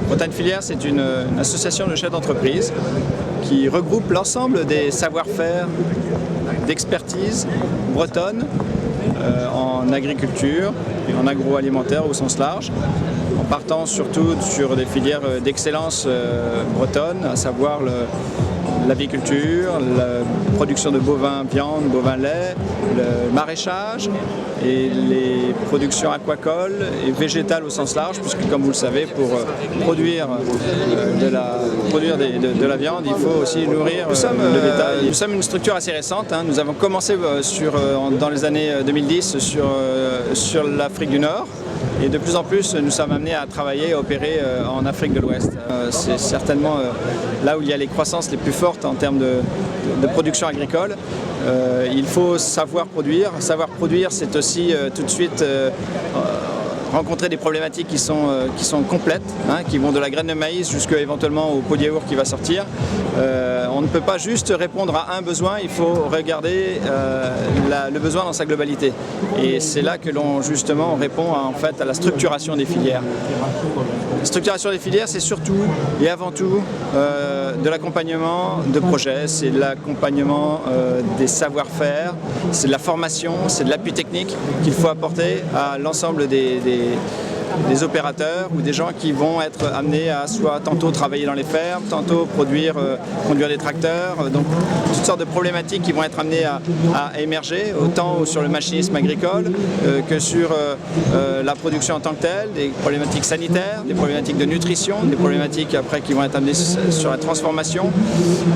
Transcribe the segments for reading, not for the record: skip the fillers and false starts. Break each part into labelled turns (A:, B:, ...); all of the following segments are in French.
A: Bretagne Filière, c'est une association de chefs d'entreprise qui regroupe l'ensemble des savoir-faire, d'expertise bretonne en agriculture et en agroalimentaire au sens large, en partant surtout sur des filières d'excellence bretonne, à savoir l'aviculture, la production de bovins viande, bovins lait, le maraîchage et les productions aquacoles et végétales au sens large, puisque comme vous le savez, pour produire de la viande, il faut aussi nourrir le bétail. Nous sommes une structure assez récente, hein. Nous avons commencé dans les années 2010 sur l'Afrique du Nord. Et de plus en plus, nous sommes amenés à travailler, à opérer en Afrique de l'Ouest. C'est certainement là où il y a les croissances les plus fortes en termes de production agricole. Il faut savoir produire. Savoir produire, c'est aussi tout de suite rencontrer des problématiques qui sont complètes, hein, qui vont de la graine de maïs jusqu'à éventuellement au pot de yaourt qui va sortir. On ne peut pas juste répondre à un besoin, il faut regarder le besoin dans sa globalité. Et c'est là que l'on justement répond en fait à la structuration des filières. La structuration des filières, c'est surtout et avant tout de l'accompagnement de projets, c'est de l'accompagnement des savoir-faire, c'est de la formation, c'est de l'appui technique qu'il faut apporter à l'ensemble des opérateurs ou des gens qui vont être amenés à soit tantôt travailler dans les fermes, tantôt conduire des tracteurs. Donc toutes sortes de problématiques qui vont être amenées à émerger, autant sur le machinisme agricole que sur la production en tant que telle, des problématiques sanitaires, des problématiques de nutrition, des problématiques après qui vont être amenées sur la transformation.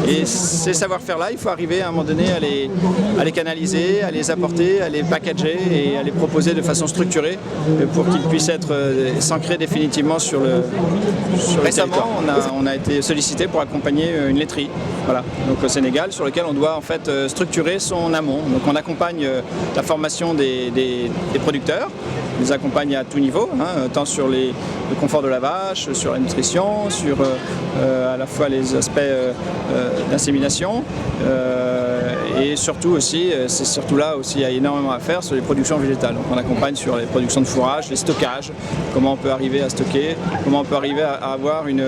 A: Et ces savoir-faire-là, il faut arriver à un moment donné à les canaliser, à les apporter, à les packager et à les proposer de façon structurée pour qu'ils puissent être s'ancrer définitivement sur le Récemment, on a été sollicité pour accompagner une laiterie, voilà, donc au Sénégal, sur lequel on doit en fait structurer son amont. Donc on accompagne la formation des producteurs, on les accompagne à tout niveau, hein, tant sur le confort de la vache, sur la nutrition, sur à la fois les aspects d'insémination et surtout aussi, c'est surtout là aussi il y a énormément à faire sur les productions végétales. Donc on accompagne sur les productions de fourrage, les stockages, comment on peut arriver à stocker, comment on peut arriver à avoir une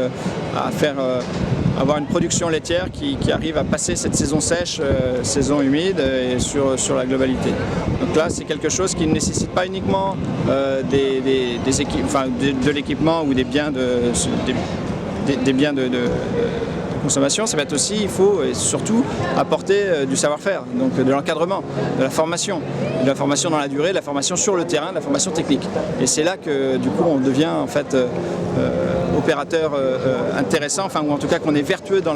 A: production laitière qui arrive à passer cette saison sèche, saison humide et sur la globalité. Donc là c'est quelque chose qui ne nécessite pas uniquement de l'équipement ou des biens de consommation, ça va être aussi, il faut et surtout apporter du savoir-faire, donc de l'encadrement, de la formation dans la durée, de la formation sur le terrain, de la formation technique. Et c'est là que du coup on devient en fait opérateur intéressant, enfin ou en tout cas qu'on est vertueux dans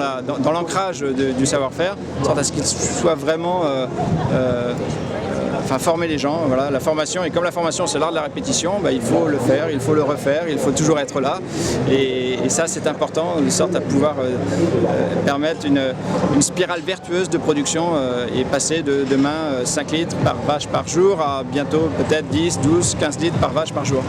A: l'ancrage du savoir-faire, de sorte à ce qu'il soit vraiment former les gens, voilà, la formation, et comme la formation c'est l'art de la répétition, il faut le faire, il faut le refaire, il faut toujours être là, et ça c'est important, de sorte à pouvoir permettre une spirale vertueuse de production et passer de demain 5 litres par vache par jour à bientôt peut-être 10, 12, 15 litres par vache par jour.